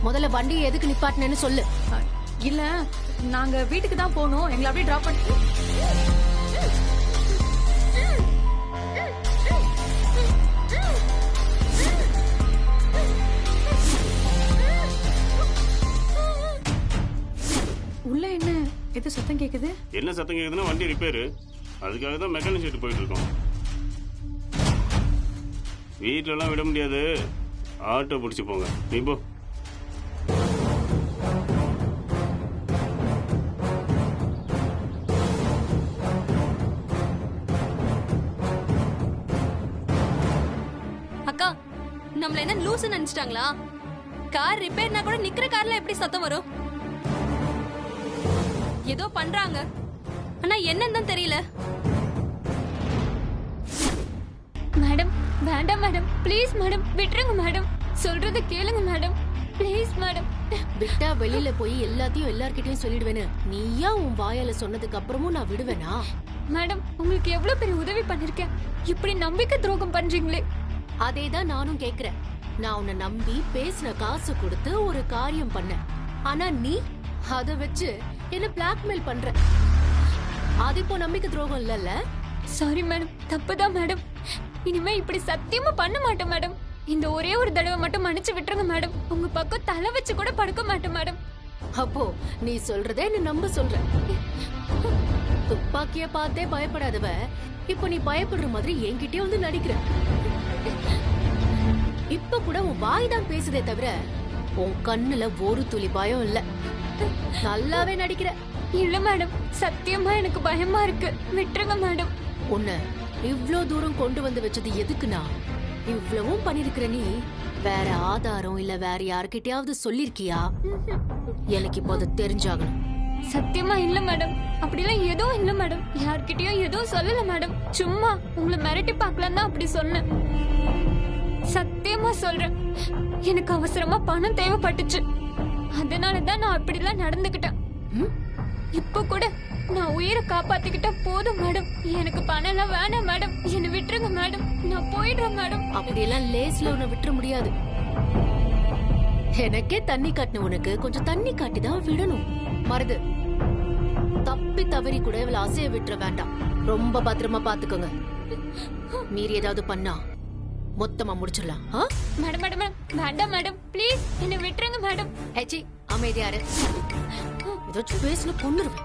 முதல்ல வண்டி எதுக்கு நிப்பாட்டினேன்னு சொல்லு. இல்ல நாங்க வீட்டுக்கு தான் போகணும், எங்களை அப்படியே டிராப் பண்ணி. உள்ள என்ன எது சத்தம் கேக்குது? என்ன சத்தம் கேக்குதுன்னா வண்டி ரிப்பேரு, அதுக்காக தான் மெக்கானிக் ஷெட் போயிட்டு இருக்கோம். வீட்டுல எல்லாம் விட முடியாது, ஆட்டோ பிடிச்சி போங்க. நீ போ. அக்கா, நம்மள என்ன லூசு நினைச்சிட்டாங்களா? கார் ரிப்பேர்னா கூட நிக்கிற கார்ல எப்படி சத்தம் வரும்? ஏதோ பண்றாங்க, ஆனா என்னன்னு தான் தெரியல. மேடம் வேண்டாம் மேடம், ப்ளீஸ் மேடம், விட்டுருங்க மேடம், சொல்றத கேளுங்க மேடம், ப்ளீஸ் மேடம். விட்டா வெளியில போய் எல்லாத்தையும் எல்லார்கிட்டயும் சொல்லிடுவேன்னு நீயா உன் வாயால சொன்னதுக்கு அப்புறமும் நான் விடுவேனா? மேடம், உங்களுக்கு எவ்வளவு பெரிய உதவி பண்ணிருக்கேன், இப்படி நம்பிக்கை துரோகம் பண்றீங்களே. அதேதான் நானும் கேக்குறேன். நான் உன்னை நம்பி பேசின காசு கொடுத்து ஒரு காரியம் பண்ண, ஆனா நீ அத வச்சு என்ன பிளாக்மெயில் பண்ற. அது இப்போ நம்பிக்கை துரோகம் இல்லல்ல? சாரி மேடம், தப்புதான் மேடம். இனிமே இப்படி சத்தியமா பண்ண மாட்டேன் மேடம். இந்த ஒரே ஒரு தடவை மட்டும் மன்னிச்சு விட்டுருங்க மேடம். உங்க பக்கம் தலை வச்சு கூட படுக்க மாட்டேன் மேடம். அப்போ நீ சொல்றதே நீ நம்ப சொல்ற. துப்பாக்கிய பார்த்தே பயப்படாதவ இப்போ நீ பயப்படுற மாதிரி என்கிட்டயே வந்து நடிக்கிற. இப்ப கூட உன் வாய் தான் பேசுதே தவிர உன் கண்ணுல ஒரு துளி பயம் இல்ல. நல்லாவே நடிக்கிற. இல்ல மேடம், சத்தியமா எனக்கு பயமா இருக்கு, விட்டுருங்க மேடம். உன்னை இவ்ளோ தூரம் கொண்டு வந்து வச்சது எதுக்குன்னா, இவ்வளவும் பண்ணிருக்கிற நீ வேற ஆதாரம் இல்ல வேற யார்கிட்டயாவது சொல்லிருக்கியா? எனக்கு இப்போ அது தெரிஞ்சாகணும். சத்தியமா இல்ல மேடம், அப்படிலாம் எதுவும் இல்ல மேடம். யார்கிட்டயும் எதுவும் சொல்லல மேடம். சும்மா உங்களை மிரட்டி பார்க்கலாம் தான் அப்படி சொன்னேன். சத்தியமா சொல்றேன், எனக்கு அவசரமா பணம் தேவைப்பட்டுச்சு, அதனாலதான் நான் அப்படிலாம் நடந்துகிட்டேன். இப்ப கூட நான் உயிரை காப்பாத்திக்கிட்டா போதும் மேடம். எனக்கு பணம் எல்லாம் வேணாம் மேடம், என்ன விட்டுருங்க மேடம், நான் போயிடுறேன் மேடம். அப்படியெல்லாம் லேஸ்ல உன்னை விட்டுற முடியாது. எனக்கே தண்ணி காட்டின உனக்கு கொஞ்சம் தண்ணி காட்டிதான் விடணும். மருது, தப்பி தவறி கூட இவளை அசைய விட்டுற வேண்டாம். ரொம்ப பத்திரமா பாத்துக்கோங்க. மீறி ஏதாவது பண்ணா மொத்தமா முடிச்சிடலாம். மேடம் மேடம் மேடம், வேண்டாம் மேடம், ப்ளீஸ் என்ன விட்டுருங்க மேடம். ஏச்சி, அமைதியாரு. ஏதாச்சும் பேசுன கொன்னுருவேன்.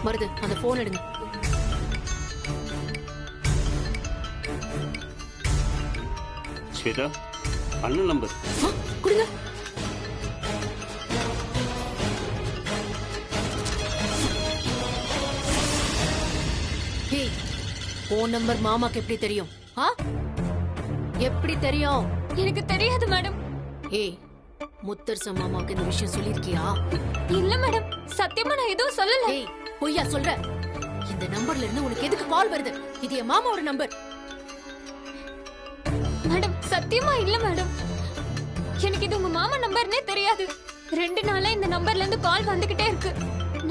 மருது, அந்த போன் எடுங்க. ஸ்வேதா, அண்ணன் நம்பர் கொடுங்க. போன் நம்பர் மாமாக்கு எப்படி தெரியும்? எப்படி தெரியும்? எனக்கு தெரியாது மேடம். ஏய், முத்தரசன் மாமாவுக்கு இந்த விஷயம் சொல்லிருக்கியா? இல்ல மேடம், சத்தியமா நான் எதுவும் சொல்லல. ஏய், பொய்யா சொல்ற. இந்த நம்பர்ல இருந்து உனக்கு எதுக்கு கால் வருது? இது என் மாமாவோட நம்பர். மேடம், சத்தியமா இல்ல மேடம், எனக்கு இது உங்க மாமா நம்பர்னே தெரியாது. 2 நாளா இந்த நம்பர்ல இருந்து கால் வந்துகிட்டே இருக்கு.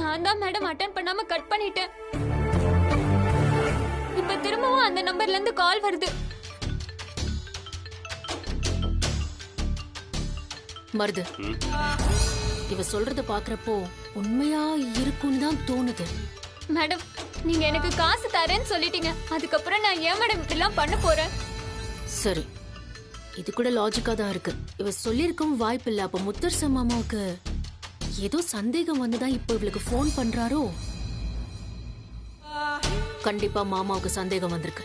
நான் தான் மேடம் அட்டெண்ட் பண்ணாம கட் பண்ணிட்டேன். இப்ப திரும்பவும் அந்த நம்பர்ல இருந்து கால் வருது. மருது, இவ சொல்றத பாக்குறப்போ உண்மையா இருக்குன்னு தான் தோணுது. மேடம், நீங்க எனக்கு காசு தரேன்னு சொல்லிட்டீங்க, அதுக்கப்புறம் நான் ஏன் மேடம் இப்படிலாம் பண்ண போறேன்? சரி, இது கூட லாஜிக்கா தான் இருக்கு. இவ சொல்லிருக்கவும் வாய்ப்பு இல்ல. அப்ப முத்தரசன் மாமாவுக்கு ஏதோ சந்தேகம் வந்துதான் இப்ப இவளுக்கு போன் பண்றாரோ? கண்டிப்பா மாமாவுக்கு சந்தேகம் வந்திருக்கு.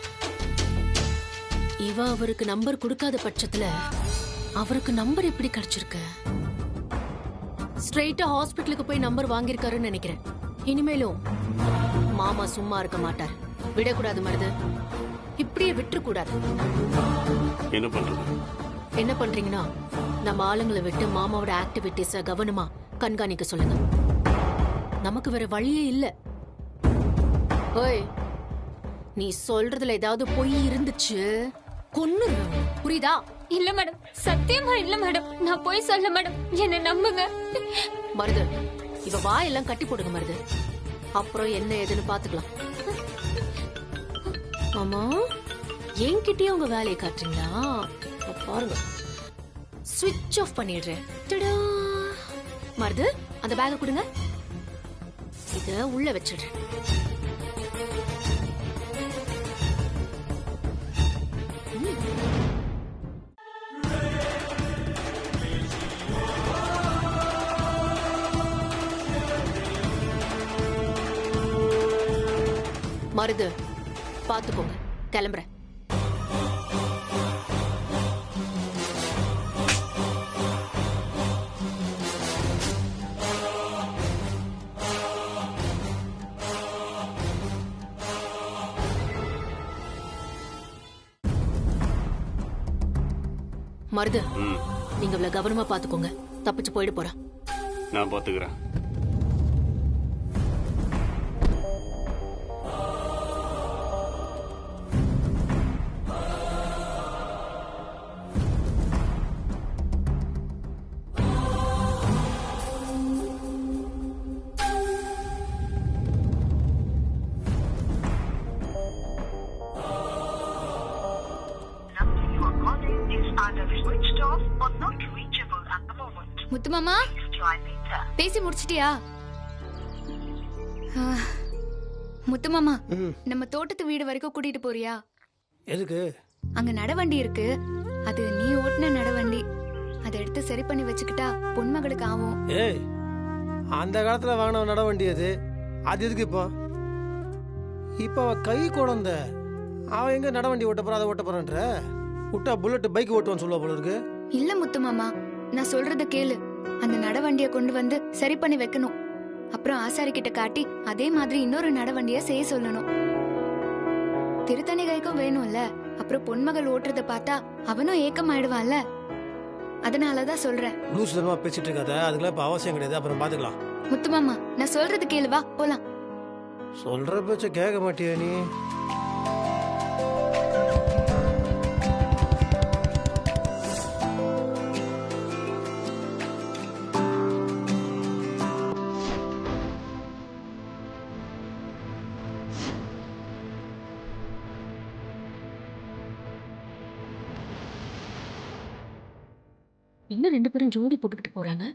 இவ அவருக்கு நம்பர் கொடுக்காத பட்சத்துல அவருக்கு நம்பர் எப்படி கிடைச்சிருக்கு? ஸ்ட்ரெயிட்டா ஹாஸ்பிட்டலுக்கு போய் நம்பர் வாங்கியிருக்காருன்னு நினைக்கிறேன். இனிமேலும் மாமா சும்மா இருக்க மாட்டார். விடக்கூடாது மருது, இப்படியே விட்டுற கூடாது. என்ன பண்றது? என்ன பண்றீங்கன்னா, நம்ம ஆளுங்களை விட்டு மாமாவோட ஆக்டிவிட்டிஸ கவனமா கண்காணிக்க சொல்லுங்க. நமக்கு வேற வழியே இல்ல. ஓய், நீ சொல்றதுல ஏதாவது பொய் இருந்துச்சு கொன்னுருவேன், புரியுதா? இல்ல மேடம், சத்தியமா இல்ல மேடம், நான் போய் சொல்ல மேடம், என்ன நம்புங்க. மருது, இவ வாயெல்லாம் கட்டி போடுங்க மருது, அப்புறம் என்ன ஏதுன்னு பாத்துக்கலாம். மாமா, என்கிட்டயே உங்க வேலையை காட்டுறீங்களா? இப்ப பாருங்க, ஸ்விட்ச் ஆஃப் பண்ணிடுறேன். டடா! மருது, அந்த பேக்கை கொடுங்க. இத உள்ள வச்சிடுறேன். மருது, பாத்துக்கோங்க, கிளம்புறேன். மருது, நீங்க இவ்வளவு கவனமா பாத்துக்கோங்க, தப்பிச்சு போயிட போறா. நான் பாத்துக்கிறேன். முத்து மாமா, பேசி முடிச்சிட்டியா? முத்து மாமா, நம்ம தோட்டத்து வீடு வரைக்கும் கூட்டிட்டு போறியா? எதுக்கு? அங்க நடவண்டி இருக்கு, அது நீ ஓட்டுன நடவண்டி. அதை எடுத்து சரி பண்ணி வச்சுக்கிட்டா பொன்மகளுக்கு ஆகும். ஏய், அந்த காலத்துல வாங்கின நடவண்டி அது எதுக்கு இப்போ? இப்போ அவ கை குழந்தை, அவன் எங்க நடவண்டி ஓட்ட போற, அதை ஓட்ட போறான்ற? விட்டா புல்லட் பைக் ஓட்டுவான்னு சொல்லுவா போல இருக்கு. இல்ல முத்து மாமா, நான் சொல்றத கேளு. அந்த நடவண்டிய கொண்டு வந்து சரி பண்ணி வைக்கணும். அப்புறம் ஆசாரி கிட்ட காட்டி அதே மாதிரி இன்னொரு நடவண்டிய செய்ய சொல்லணும். திருத்தணி கைக்கும் வேணும்ல. அப்புறம் பொன்மகள் ஓட்டுறத பார்த்தா அவனும் ஏக்கமாயிடுவான்ல. அதனாலதான் சொல்றேன். லூஸ் தரமா பேசிட்டு இருக்காத, அதுக்கெல்லாம் இப்ப அவசியம் கிடையாது, அப்புறம் பாத்துக்கலாம். முத்து மாமா, நான் சொல்றது கேளு, வா போலாம். சொல்ற பேச்ச கேட்க மாட்டியா நீ? இன்னும் 2 பேரும் ஜோடி போட்டுக்கிட்டு போறாங்க.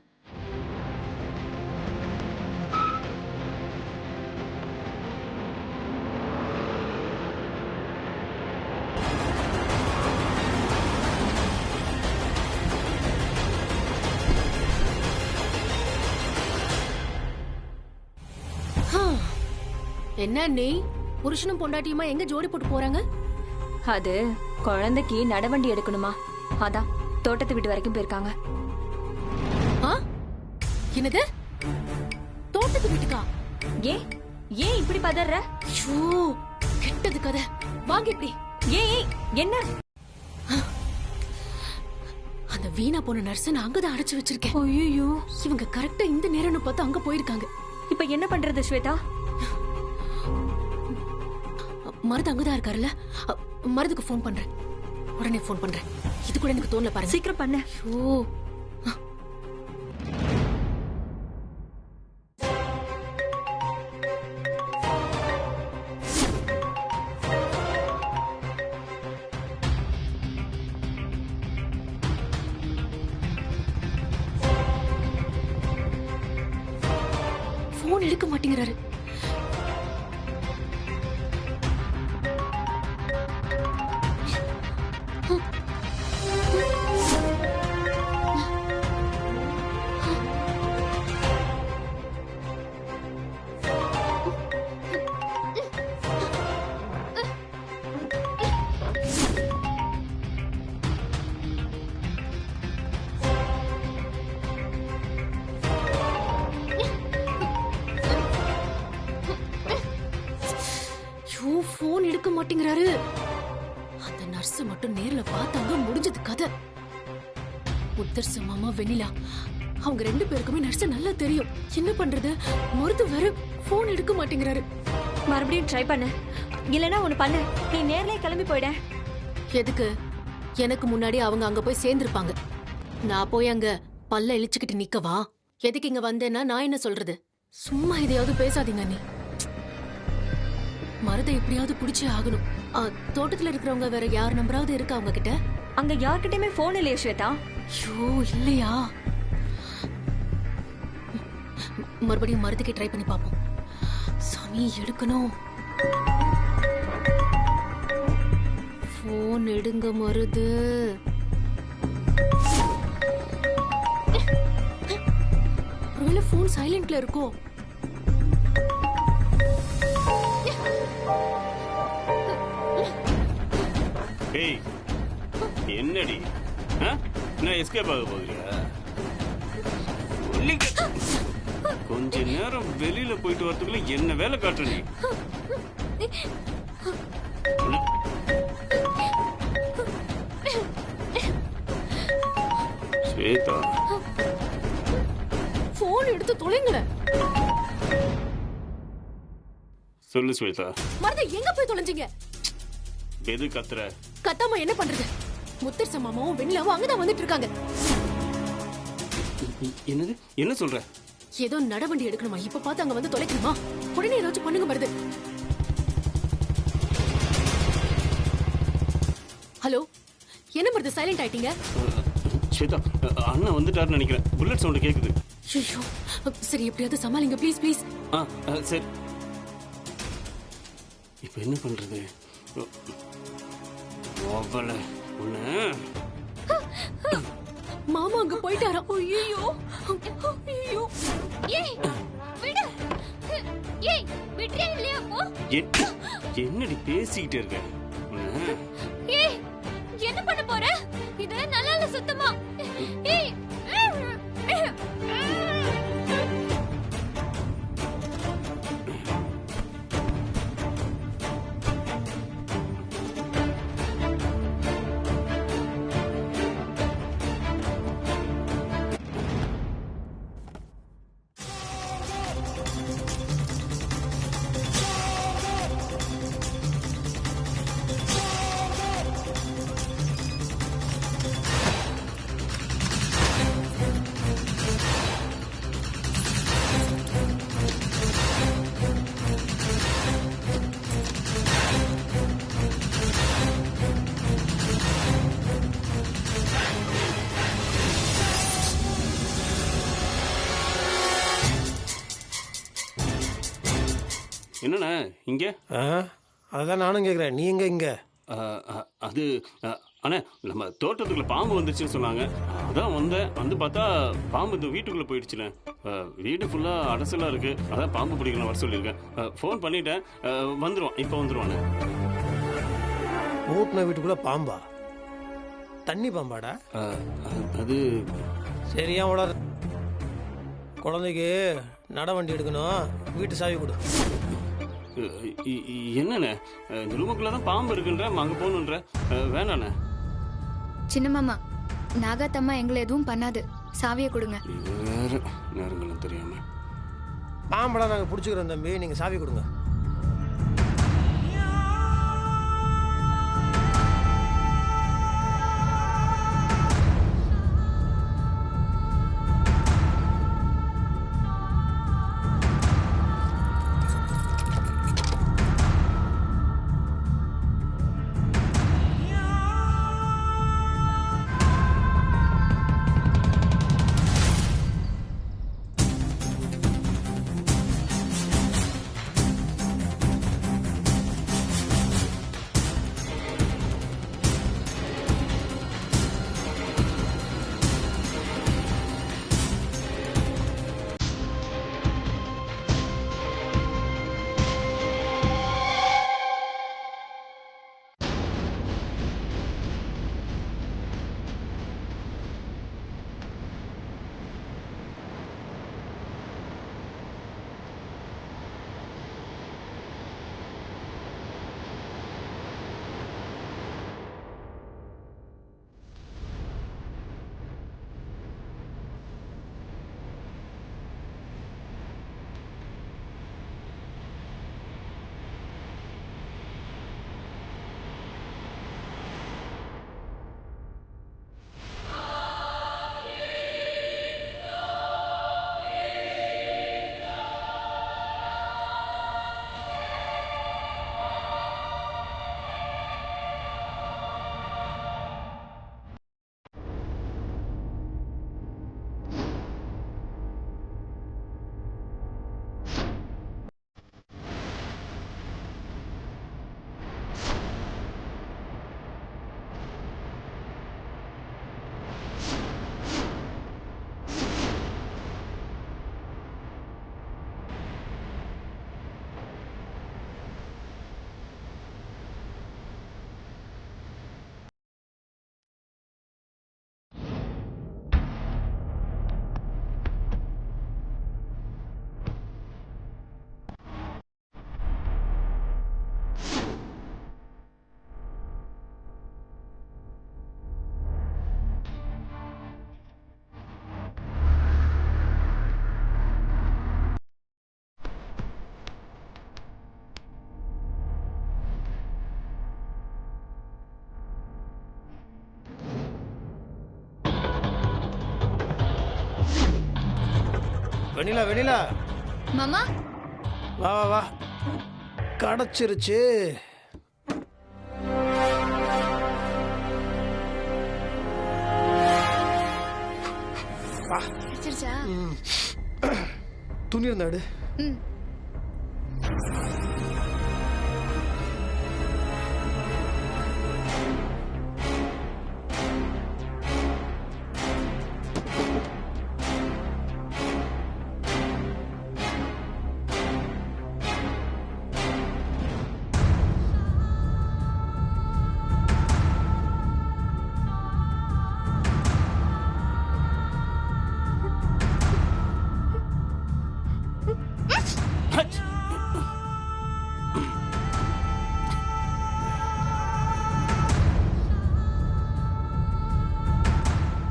என்ன நீ புருஷனும் பொண்டாட்டியுமா எங்க ஜோடி போட்டு போறாங்க? அது குழந்தைக்கு நடவண்டி எடுக்கணுமா, அதான் தோட்டத்து வீட்டு வரைக்கும் போயிருக்காங்க. என்னது? தோட்டத்து வீட்டுக்கா? ஏன் இப்படி பதற? ஐயோ, கெட்டது கதை. வாங்க இப்படி. ஏய், என்ன? அந்த வீணா போன நர்ஸ நான் அங்கதான் அடைச்சு வச்சிருக்கேன். ஐயோ, இவங்க கரெக்டா இந்த நேரம்னு பார்த்து அங்க போயிருக்காங்க. இப்ப என்ன பண்றது ஸ்வேதா? மருது அங்கதான் இருக்காருல்ல, மருதுக்கு போன் பண்றேன். உடனே போன் பண்றேன். இது கூட எனக்கு தோணல, பாருங்க. சீக்கிரம் பண்ண. ஐயோ, போன் எடுக்க மாட்டேங்கிறாரு. போன் எடுக்க மாட்டேங்கிறாரு. அந்த நர்ஸ் மட்டும் நேர்ல பார்த்தாங்க, முடிஞ்சது கதை. உத்தர்ச மாமா, வெண்ணிலா, அவங்க 2 பேருக்குமே நர்ஸ் நல்லா தெரியும். என்ன பண்றது? மருது வேற போன் எடுக்க மாட்டேங்கிறாரு. மறுபடியும் ட்ரை பண்ணு, இல்லனா ஒண்ணு பண்ணு, நீ நேர்லயே கிளம்பி போயிட. எதுக்கு? எனக்கு முன்னாடி அவங்க அங்க போய் சேர்ந்திருப்பாங்க. நான் போய் அங்க பல்ல இழிச்சுக்கிட்டு நிக்கவா? எதுக்கு இங்க வந்தேன்னா நான் என்ன சொல்றது? சும்மா எதையாவது பேசாதீங்க நீ. மருதை எப்படியாவது பிடிச்சே ஆகணும். தோட்டத்துல இருக்கிறவங்க வேற யார் நம்பராவது இருக்கா அவங்க கிட்ட? அங்க யார்கிட்டயுமே போன் இல்லையா ஸ்வேதா? ஐயோ இல்லையா? மறுபடியும் மருந்துக்கு ட்ரை பண்ணி பார்ப்போம். சாமி எடுக்கணும். போன் எடுங்க மருது. ஒருவேளை போன் சைலண்ட்ல இருக்கோ? ஏய் என்னடி நான் எஸ்கேப் ஆக போகிறியா? கொஞ்ச நேரம் வெளியில போயிட்டு வரதுக்குள்ள என்ன வேலை காட்டுற நீ? ஸ்வேதா போன் எடுத்து தொலைங்களேன். சொல்லு ஸ்வேதா. மருது எங்க போய் தொலைஞ்சீங்க? எது கத்துற? கத்தாம என்ன பண்றது? முத்தரச மாமாவும் வெண்ணிலாவும் அங்கதான் வந்துட்டு இருக்காங்க. என்னது என்ன சொல்ற? ஏதோ நடவண்டி எடுக்கணுமா? இப்ப பார்த்து அங்க வந்து தொலைக்கணுமா? உடனே ஏதாச்சும் பண்ணுங்க மருது. ஹலோ, என்ன மருது சைலண்ட் ஆயிட்டீங்க? ஸ்வேதா அண்ணா வந்துட்டாருன்னு நினைக்கிறேன். புல்லட் சவுண்ட் கேக்குது. ஐயோ சரி, எப்படியாவது சமாளிங்க ப்ளீஸ் ப்ளீஸ். சரி இப்ப என்ன பண்றது? மாமா அங்க போயிட்டாராம். ஐயோ ஐயோ. ஏய் விடு. ஏய் விட்றே இல்லையா போ. என்னடி பேசிக்கிட்டே இருக்க? ஏய் என்ன பண்ண போற? இது நல்லா இல்ல சுத்தமா. ஏய் என்னண்ணா இங்க? அதான் நானும் கேட்குறேன். நீ எங்க இங்க? அது அண்ணா நம்ம தோட்டத்துக்குள்ள பாம்பு வந்துச்சுன்னு சொன்னாங்க. அதான் வந்தேன். வந்து பார்த்தா பாம்பு இந்த வீட்டுக்குள்ள போயிடுச்சுண்ணே. வீடு ஃபுல்லா அடசலா இருக்கு. அதான் பாம்பு பிடிக்கணும் வர சொல்லியிருக்கேன். ஃபோன் பண்ணிட்டேன். வந்துருவான். இப்போ வந்துருவாண்ணே. ஊட்டின வீட்டுக்குள்ள பாம்பா? தண்ணி பாம்பாடா? அது சரியா உடற. குழந்தைக்கு நடவண்டி எடுக்கணும். வீட்டு சாவி கொடு. என்னண்ணே இந்த ரூமுக்குள்ளதான் பாம்பு இருக்குன்ற, அங்க போகணுன்ற. வேணாண்ணே. சின்ன மாமா, நாகாத்தம்மா எங்களை எதுவும் பண்ணாது. சாவியை கொடுங்க. வேற நேரங்களும் தெரியாம. பாம்படா நாங்க பிடிச்சிக்கிறோம் தம்பி, நீங்க சாவி கொடுங்க. வெண்ணிலா வெண்ணிலா மாமா வா வா வா கிடச்சிருச்சு. வா. கிடைச்சிருச்சா? துணி இருந்தாடு. ம்.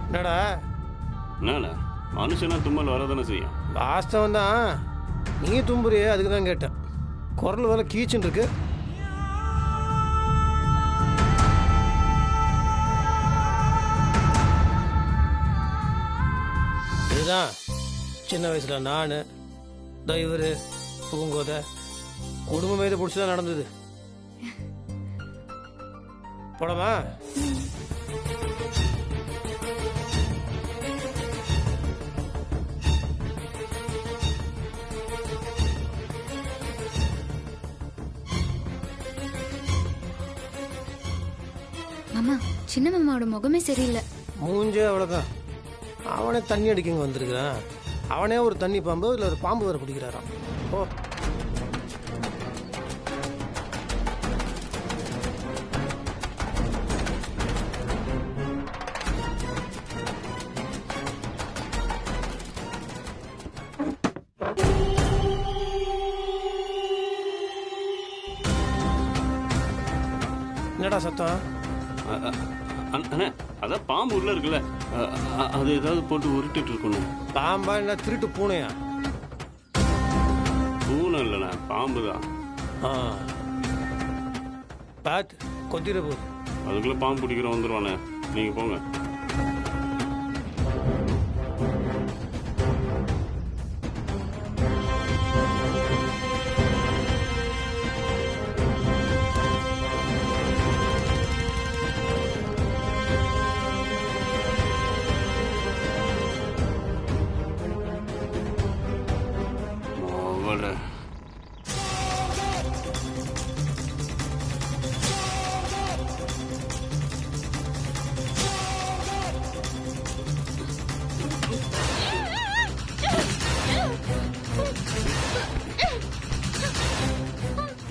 என்னடா என்னண்ணே மனுஷனா தும்மல் வரதானே செய்யும். வாஸ்தவம் தான். நீ தும்புறியே, அதுக்கு தான் கேட்டேன். குரல் வேலை கீச்சுன்னு இருக்கு. இதுதான் சின்ன வயசுல நான் இவரு பூங்கோத குடும்பம் மீது பிடிச்சதான் நடந்தது. போடமா? மாமா சின்ன மாமாவோட முகமே சரியில்லை. மூஞ்சே அவ்வளோதான். அவனே தண்ணி அடிக்கங்க வந்திருக்கிறான். அவனே ஒரு தண்ணி பாம்பு, இல்லை ஒரு பாம்பு வேறு பிடிக்கிறாராம். ஓ என்னடா சத்தம்? அண்ணே அதான் பாம்பு உள்ள இருக்குல்ல, அது ஏதாவது போட்டு உருட்டிட்டு இருக்கணும். பாம்பா என்ன திருட்டு பூனையா? பூனை இல்லைண்ணா, பாம்பு தான். ஆ பார்த்து கொத்திர போகுது. அதுக்குள்ள பாம்பு பிடிக்கிற வந்துருவானே, நீங்க போங்க.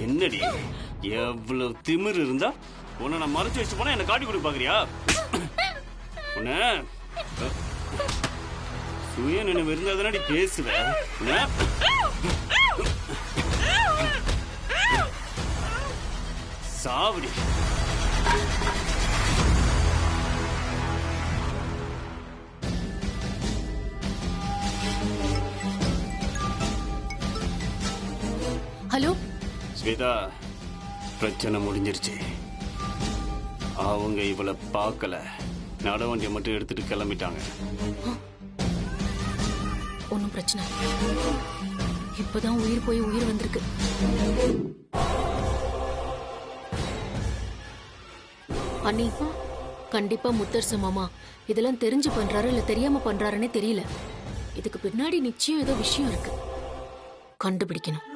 என்னடி எவ்வளவு திமிரு இருந்தா உன்னை நான் மறைச்சு வச்சு போனா என்ன காட்டி கொடுக்க பாக்குறியா? உன்ன சுய நினைவு இருந்தாதானடி பேசுற. சாவடி. ஹலோ ஸ்வேதா, பிரச்சனை முடிஞ்சிருச்சு. அவங்க இவளை பார்க்கல, நடவண்டியை மட்டும் எடுத்துட்டு கிளம்பிட்டாங்க. ஒன்னும் பிரச்சனை இல்ல. இப்பதான் உயிர் போய் உயிர் வந்திருக்கு. அண்ணி, கண்டிப்பா முத்தரசு மாமா இதெல்லாம் தெரிஞ்சு பண்றாரு இல்ல தெரியாம பண்றாருன்னே தெரியல. இதுக்கு பின்னாடி நிச்சயம் ஏதோ விஷயம் இருக்கு, கண்டுபிடிக்கணும்.